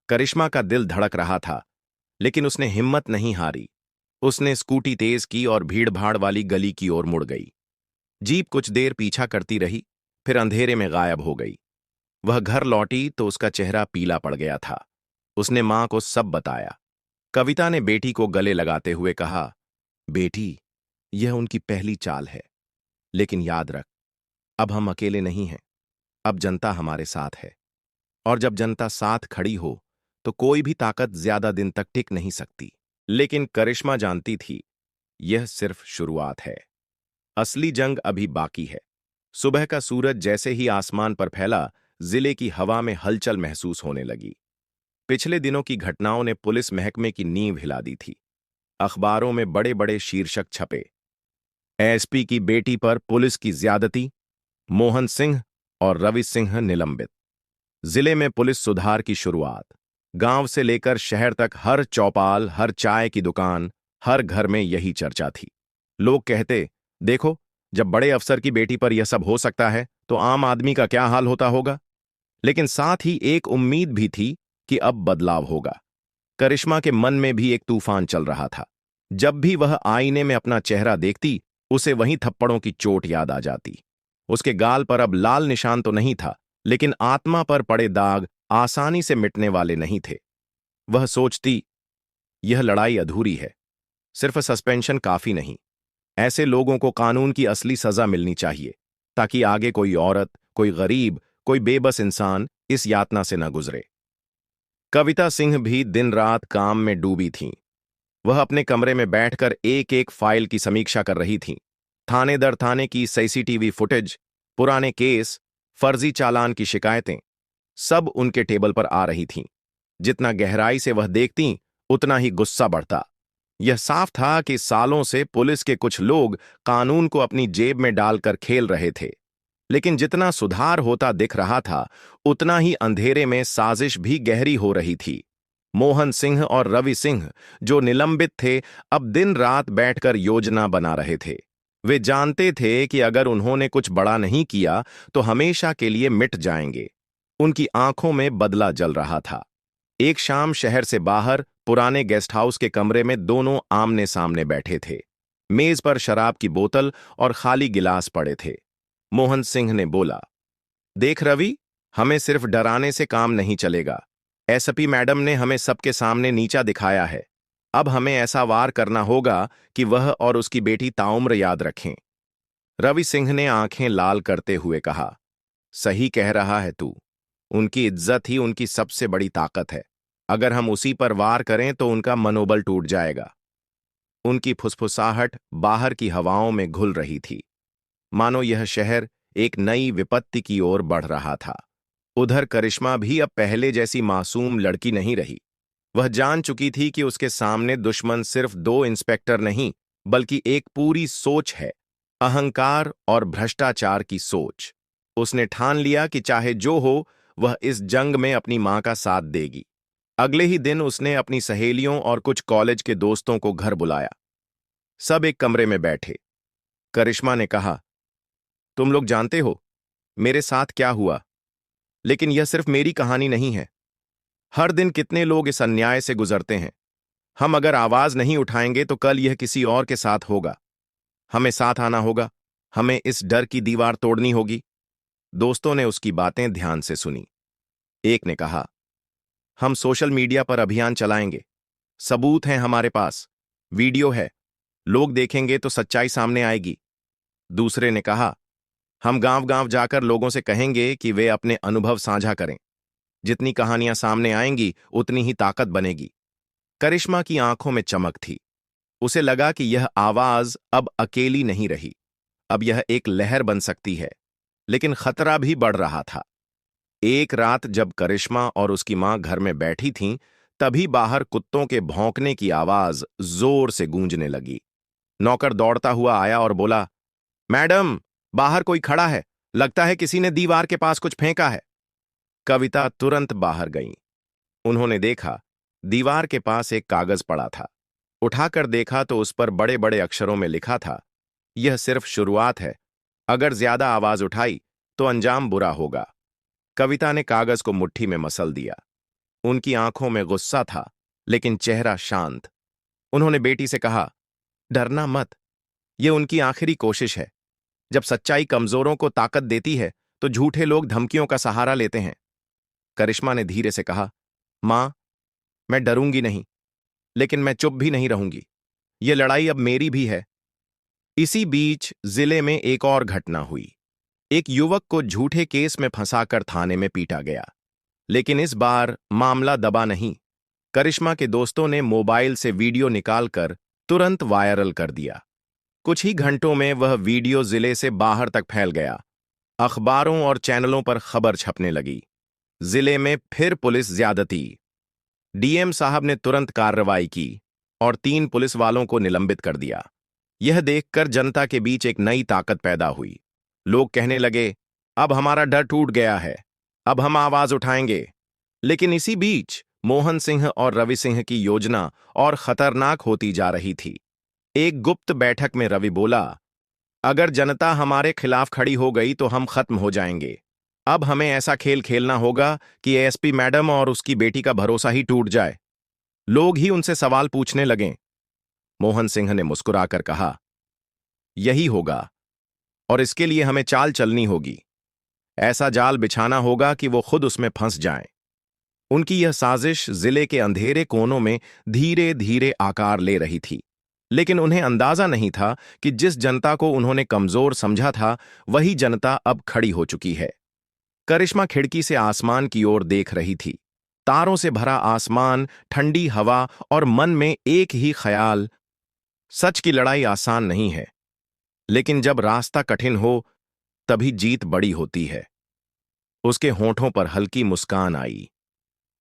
[SPEAKER 1] करिश्मा का दिल धड़क रहा था, लेकिन उसने हिम्मत नहीं हारी। उसने स्कूटी तेज की और भीड़भाड़ वाली गली की ओर मुड़ गई। जीप कुछ देर पीछा करती रही, फिर अंधेरे में गायब हो गई। वह घर लौटी तो उसका चेहरा पीला पड़ गया था। उसने मां को सब बताया। कविता ने बेटी को गले लगाते हुए कहा, बेटी, यह उनकी पहली चाल है, लेकिन याद रख, अब हम अकेले नहीं हैं। अब जनता हमारे साथ है, और जब जनता साथ खड़ी हो तो कोई भी ताकत ज्यादा दिन तक टिक नहीं सकती। लेकिन करिश्मा जानती थी, यह सिर्फ शुरुआत है। असली जंग अभी बाकी है। सुबह का सूरज जैसे ही आसमान पर फैला, जिले की हवा में हलचल महसूस होने लगी। पिछले दिनों की घटनाओं ने पुलिस महकमे की नींव हिला दी थी। अखबारों में बड़े बड़े शीर्षक छपे। एसपी की बेटी पर पुलिस की ज्यादती, मोहन सिंह और रवि सिंह निलंबित। जिले में पुलिस सुधार की शुरुआत। गांव से लेकर शहर तक हर चौपाल, हर चाय की दुकान, हर घर में यही चर्चा थी। लोग कहते, देखो, जब बड़े अफसर की बेटी पर यह सब हो सकता है तो आम आदमी का क्या हाल होता होगा। लेकिन साथ ही एक उम्मीद भी थी कि अब बदलाव होगा। करिश्मा के मन में भी एक तूफान चल रहा था। जब भी वह आईने में अपना चेहरा देखती, उसे वहीं थप्पड़ों की चोट याद आ जाती। उसके गाल पर अब लाल निशान तो नहीं था, लेकिन आत्मा पर पड़े दाग आसानी से मिटने वाले नहीं थे। वह सोचती, यह लड़ाई अधूरी है। सिर्फ सस्पेंशन काफी नहीं। ऐसे लोगों को कानून की असली सजा मिलनी चाहिए, ताकि आगे कोई औरत, कोई गरीब, कोई बेबस इंसान इस यातना से न गुजरे। कविता सिंह भी दिन रात काम में डूबी थीं। वह अपने कमरे में बैठकर एक एक फाइल की समीक्षा कर रही थीं। थाने दर थाने की सीसीटीवी फुटेज, पुराने केस, फर्जी चालान की शिकायतें, सब उनके टेबल पर आ रही थीं। जितना गहराई से वह देखतीं, उतना ही गुस्सा बढ़ता। यह साफ था कि सालों से पुलिस के कुछ लोग कानून को अपनी जेब में डालकर खेल रहे थे। लेकिन जितना सुधार होता दिख रहा था, उतना ही अंधेरे में साजिश भी गहरी हो रही थी। मोहन सिंह और रवि सिंह, जो निलंबित थे, अब दिन रात बैठकर योजना बना रहे थे। वे जानते थे कि अगर उन्होंने कुछ बड़ा नहीं किया तो हमेशा के लिए मिट जाएंगे। उनकी आंखों में बदला जल रहा था। एक शाम शहर से बाहर पुराने गेस्ट हाउस के कमरे में दोनों आमने सामने बैठे थे। मेज पर शराब की बोतल और खाली गिलास पड़े थे। मोहन सिंह ने बोला, देख रवि, हमें सिर्फ डराने से काम नहीं चलेगा। एसपी मैडम ने हमें सबके सामने नीचा दिखाया है। अब हमें ऐसा वार करना होगा कि वह और उसकी बेटी ताउम्र याद रखें। रवि सिंह ने आंखें लाल करते हुए कहा, सही कह रहा है तू। उनकी इज्जत ही उनकी सबसे बड़ी ताकत है। अगर हम उसी पर वार करें तो उनका मनोबल टूट जाएगा। उनकी फुसफुसाहट बाहर की हवाओं में घुल रही थी, मानो यह शहर एक नई विपत्ति की ओर बढ़ रहा था। उधर करिश्मा भी अब पहले जैसी मासूम लड़की नहीं रही। वह जान चुकी थी कि उसके सामने दुश्मन सिर्फ दो इंस्पेक्टर नहीं, बल्कि एक पूरी सोच है, अहंकार और भ्रष्टाचार की सोच। उसने ठान लिया कि चाहे जो हो, वह इस जंग में अपनी मां का साथ देगी। अगले ही दिन उसने अपनी सहेलियों और कुछ कॉलेज के दोस्तों को घर बुलाया। सब एक कमरे में बैठे। करिश्मा ने कहा, तुम लोग जानते हो मेरे साथ क्या हुआ, लेकिन यह सिर्फ मेरी कहानी नहीं है। हर दिन कितने लोग इस अन्याय से गुजरते हैं। हम अगर आवाज नहीं उठाएंगे तो कल यह किसी और के साथ होगा। हमें साथ आना होगा। हमें इस डर की दीवार तोड़नी होगी। दोस्तों ने उसकी बातें ध्यान से सुनी। एक ने कहा, हम सोशल मीडिया पर अभियान चलाएंगे। सबूत हैं हमारे पास, वीडियो है, लोग देखेंगे तो सच्चाई सामने आएगी। दूसरे ने कहा, हम गांव गांव जाकर लोगों से कहेंगे कि वे अपने अनुभव साझा करें। जितनी कहानियां सामने आएंगी, उतनी ही ताकत बनेगी। करिश्मा की आंखों में चमक थी। उसे लगा कि यह आवाज अब अकेली नहीं रही। अब यह एक लहर बन सकती है। लेकिन खतरा भी बढ़ रहा था। एक रात जब करिश्मा और उसकी मां घर में बैठी थीं, तभी बाहर कुत्तों के भौंकने की आवाज जोर से गूंजने लगी। नौकर दौड़ता हुआ आया और बोला, मैडम, बाहर कोई खड़ा है। लगता है किसी ने दीवार के पास कुछ फेंका है। कविता तुरंत बाहर गईं। उन्होंने देखा, दीवार के पास एक कागज पड़ा था। उठाकर देखा तो उस पर बड़े बड़े अक्षरों में लिखा था, यह सिर्फ शुरुआत है। अगर ज्यादा आवाज उठाई तो अंजाम बुरा होगा। कविता ने कागज को मुट्ठी में मसल दिया। उनकी आंखों में गुस्सा था, लेकिन चेहरा शांत। उन्होंने बेटी से कहा, डरना मत। यह उनकी आखिरी कोशिश है। जब सच्चाई कमजोरों को ताकत देती है तो झूठे लोग धमकियों का सहारा लेते हैं। करिश्मा ने धीरे से कहा, मां, मैं डरूंगी नहीं, लेकिन मैं चुप भी नहीं रहूंगी। यह लड़ाई अब मेरी भी है। इसी बीच जिले में एक और घटना हुई। एक युवक को झूठे केस में फंसाकर थाने में पीटा गया। लेकिन इस बार मामला दबा नहीं। करिश्मा के दोस्तों ने मोबाइल से वीडियो निकालकर तुरंत वायरल कर दिया। कुछ ही घंटों में वह वीडियो जिले से बाहर तक फैल गया। अखबारों और चैनलों पर खबर छपने लगी। जिले में फिर पुलिस ज्यादती। डीएम साहब ने तुरंत कार्रवाई की और 3 पुलिस वालों को निलंबित कर दिया। यह देखकर जनता के बीच एक नई ताकत पैदा हुई। लोग कहने लगे, अब हमारा डर टूट गया है, अब हम आवाज उठाएंगे। लेकिन इसी बीच मोहन सिंह और रवि सिंह की योजना और खतरनाक होती जा रही थी। एक गुप्त बैठक में रवि बोला, अगर जनता हमारे खिलाफ खड़ी हो गई तो हम खत्म हो जाएंगे। अब हमें ऐसा खेल खेलना होगा कि एएसपी मैडम और उसकी बेटी का भरोसा ही टूट जाए। लोग ही उनसे सवाल पूछने लगे। मोहन सिंह ने मुस्कुराकर कहा, यही होगा, और इसके लिए हमें चाल चलनी होगी। ऐसा जाल बिछाना होगा कि वो खुद उसमें फंस जाएं। उनकी यह साजिश जिले के अंधेरे कोनों में धीरे धीरे आकार ले रही थी, लेकिन उन्हें अंदाजा नहीं था कि जिस जनता को उन्होंने कमजोर समझा था, वही जनता अब खड़ी हो चुकी है। करिश्मा खिड़की से आसमान की ओर देख रही थी। तारों से भरा आसमान, ठंडी हवा और मन में एक ही ख्याल, सच की लड़ाई आसान नहीं है, लेकिन जब रास्ता कठिन हो तभी जीत बड़ी होती है। उसके होंठों पर हल्की मुस्कान आई।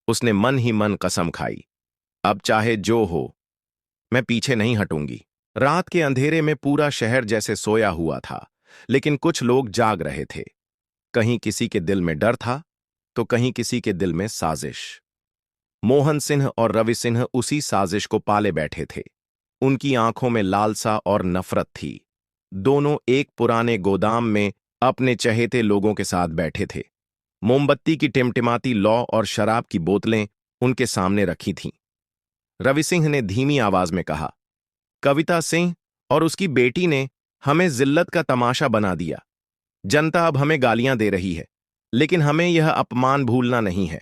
[SPEAKER 1] उसने मन ही मन कसम खाई, अब चाहे जो हो, मैं पीछे नहीं हटूंगी। रात के अंधेरे में पूरा शहर जैसे सोया हुआ था, लेकिन कुछ लोग जाग रहे थे। कहीं किसी के दिल में डर था, तो कहीं किसी के दिल में साजिश। मोहन सिंह और रवि सिंह उसी साजिश को पाले बैठे थे। उनकी आंखों में लालसा और नफरत थी। दोनों एक पुराने गोदाम में अपने चहेते लोगों के साथ बैठे थे। मोमबत्ती की टिमटिमाती लौ और शराब की बोतलें उनके सामने रखी थीं। रवि सिंह ने धीमी आवाज में कहा, कविता सिंह और उसकी बेटी ने हमें जिल्लत का तमाशा बना दिया। जनता अब हमें गालियां दे रही है, लेकिन हमें यह अपमान भूलना नहीं है।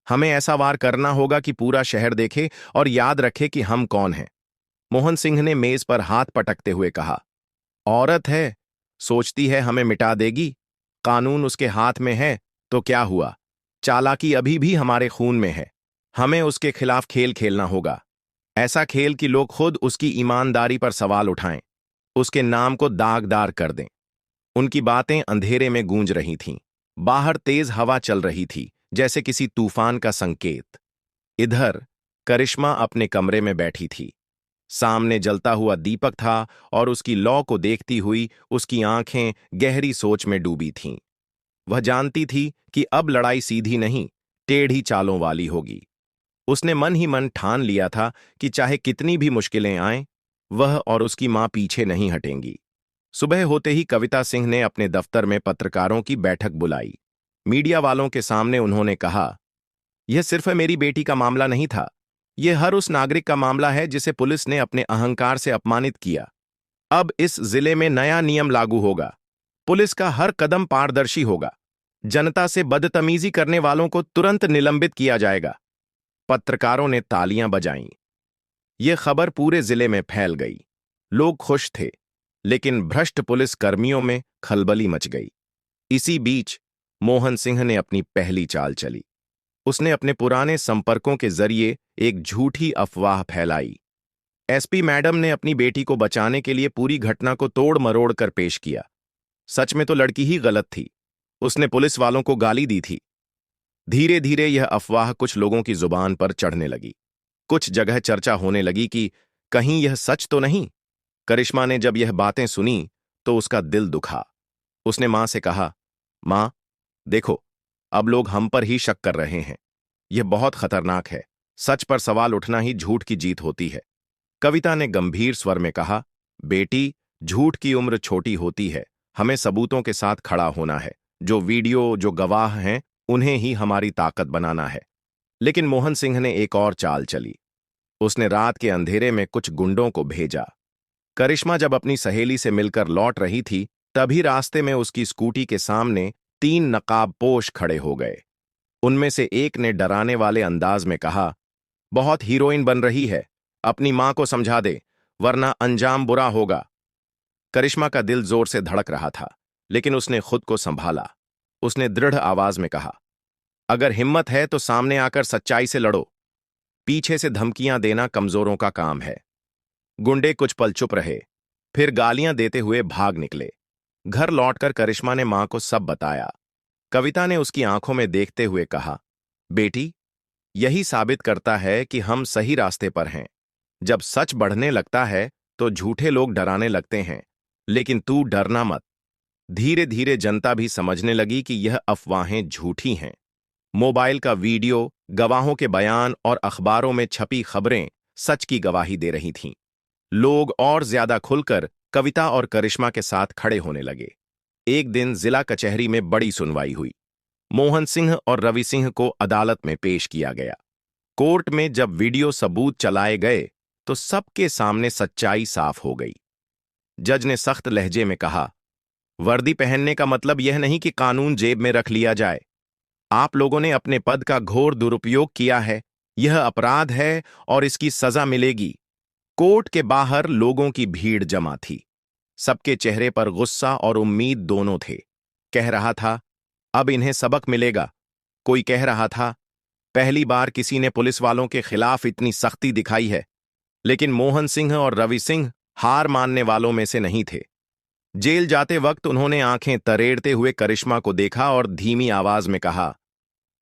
[SPEAKER 1] हमें ऐसा वार करना होगा कि पूरा शहर देखे और याद रखे कि हम कौन हैं। मोहन सिंह ने मेज पर हाथ पटकते हुए कहा, औरत है, सोचती है हमें मिटा देगी। कानून उसके हाथ में है तो क्या हुआ, चालाकी अभी भी हमारे खून में है। हमें उसके खिलाफ खेल खेलना होगा, ऐसा खेल कि लोग खुद उसकी ईमानदारी पर सवाल उठाएं, उसके नाम को दागदार कर दें। उनकी बातें अंधेरे में गूंज रही थीं। बाहर तेज हवा चल रही थी, जैसे किसी तूफान का संकेत। इधर करिश्मा अपने कमरे में बैठी थी। सामने जलता हुआ दीपक था और उसकी लौ को देखती हुई उसकी आंखें गहरी सोच में डूबी थीं। वह जानती थी कि अब लड़ाई सीधी नहीं, टेढ़ी चालों वाली होगी। उसने मन ही मन ठान लिया था कि चाहे कितनी भी मुश्किलें आएं, वह और उसकी मां पीछे नहीं हटेंगी। सुबह होते ही कविता सिंह ने अपने दफ्तर में पत्रकारों की बैठक बुलाई। मीडिया वालों के सामने उन्होंने कहा, यह सिर्फ मेरी बेटी का मामला नहीं था, यह हर उस नागरिक का मामला है जिसे पुलिस ने अपने अहंकार से अपमानित किया। अब इस जिले में नया नियम लागू होगा। पुलिस का हर कदम पारदर्शी होगा। जनता से बदतमीजी करने वालों को तुरंत निलंबित किया जाएगा। पत्रकारों ने तालियां बजाईं। यह खबर पूरे जिले में फैल गई। लोग खुश थे, लेकिन भ्रष्ट पुलिस कर्मियों में खलबली मच गई। इसी बीच मोहन सिंह ने अपनी पहली चाल चली। उसने अपने पुराने संपर्कों के जरिए एक झूठी अफवाह फैलाई। एसपी मैडम ने अपनी बेटी को बचाने के लिए पूरी घटना को तोड़ मरोड़ कर पेश किया। सच में तो लड़की ही गलत थी। उसने पुलिस वालों को गाली दी थी। धीरे धीरे यह अफवाह कुछ लोगों की जुबान पर चढ़ने लगी। कुछ जगह चर्चा होने लगी कि कहीं यह सच तो नहीं। करिश्मा ने जब यह बातें सुनी तो उसका दिल दुखा। उसने मां से कहा, मां, देखो, अब लोग हम पर ही शक कर रहे हैं। यह बहुत खतरनाक है। सच पर सवाल उठना ही झूठ की जीत होती है। कविता ने गंभीर स्वर में कहा, बेटी, झूठ की उम्र छोटी होती है। हमें सबूतों के साथ खड़ा होना है। जो वीडियो, जो गवाह हैं, उन्हें ही हमारी ताकत बनाना है। लेकिन मोहन सिंह ने एक और चाल चली। उसने रात के अंधेरे में कुछ गुंडों को भेजा। करिश्मा जब अपनी सहेली से मिलकर लौट रही थी, तभी रास्ते में उसकी स्कूटी के सामने 3 नकाबपोश खड़े हो गए। उनमें से एक ने डराने वाले अंदाज में कहा, बहुत हीरोइन बन रही है, अपनी मां को समझा दे, वरना अंजाम बुरा होगा। करिश्मा का दिल जोर से धड़क रहा था, लेकिन उसने खुद को संभाला। उसने दृढ़ आवाज में कहा, अगर हिम्मत है तो सामने आकर सच्चाई से लड़ो। पीछे से धमकियां देना कमजोरों का काम है। गुंडे कुछ पल चुप रहे, फिर गालियां देते हुए भाग निकले। घर लौटकर करिश्मा ने मां को सब बताया। कविता ने उसकी आंखों में देखते हुए कहा, बेटी, यही साबित करता है कि हम सही रास्ते पर हैं। जब सच बढ़ने लगता है तो झूठे लोग डराने लगते हैं, लेकिन तू डरना मत। धीरे धीरे जनता भी समझने लगी कि यह अफवाहें झूठी हैं। मोबाइल का वीडियो, गवाहों के बयान और अखबारों में छपी खबरें सच की गवाही दे रही थीं। लोग और ज्यादा खुलकर कविता और करिश्मा के साथ खड़े होने लगे। एक दिन जिला कचहरी में बड़ी सुनवाई हुई। मोहन सिंह और रवि सिंह को अदालत में पेश किया गया। कोर्ट में जब वीडियो सबूत चलाए गए तो सबके सामने सच्चाई साफ हो गई। जज ने सख्त लहजे में कहा, वर्दी पहनने का मतलब यह नहीं कि कानून जेब में रख लिया जाए। आप लोगों ने अपने पद का घोर दुरुपयोग किया है। यह अपराध है और इसकी सजा मिलेगी। कोर्ट के बाहर लोगों की भीड़ जमा थी। सबके चेहरे पर गुस्सा और उम्मीद दोनों थे। कह रहा था, अब इन्हें सबक मिलेगा। कोई कह रहा था, पहली बार किसी ने पुलिस वालों के खिलाफ इतनी सख्ती दिखाई है। लेकिन मोहन सिंह और रवि सिंह हार मानने वालों में से नहीं थे। जेल जाते वक्त उन्होंने आंखें तरेड़ते हुए करिश्मा को देखा और धीमी आवाज में कहा,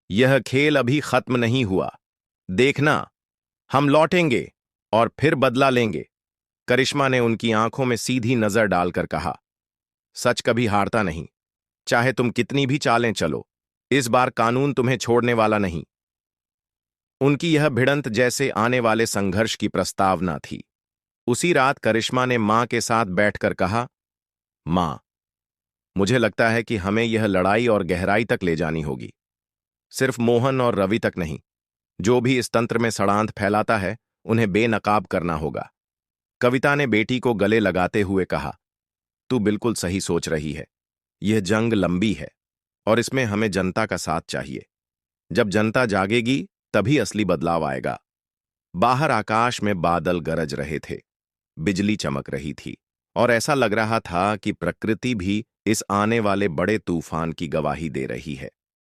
[SPEAKER 1] यह खेल अभी खत्म नहीं हुआ। देखना, हम लौटेंगे और फिर बदला लेंगे। करिश्मा ने उनकी आंखों में सीधी नजर डालकर कहा, सच कभी हारता नहीं। चाहे तुम कितनी भी चालें चलो, इस बार कानून तुम्हें छोड़ने वाला नहीं। उनकी यह भिड़ंत जैसे आने वाले संघर्ष की प्रस्तावना थी। उसी रात करिश्मा ने मां के साथ बैठकर कहा, मां, मुझे लगता है कि हमें यह लड़ाई और गहराई तक ले जानी होगी। सिर्फ मोहन और रवि तक नहीं, जो भी इस तंत्र में षड्यंत्र फैलाता है उन्हें बेनकाब करना होगा। कविता ने बेटी को गले लगाते हुए कहा, तू बिल्कुल सही सोच रही है। यह जंग लंबी है और इसमें हमें जनता का साथ चाहिए। जब जनता जागेगी तभी असली बदलाव आएगा। बाहर आकाश में बादल गरज रहे थे, बिजली चमक रही थी और ऐसा लग रहा था कि प्रकृति भी इस आने वाले बड़े तूफान की गवाही दे रही है।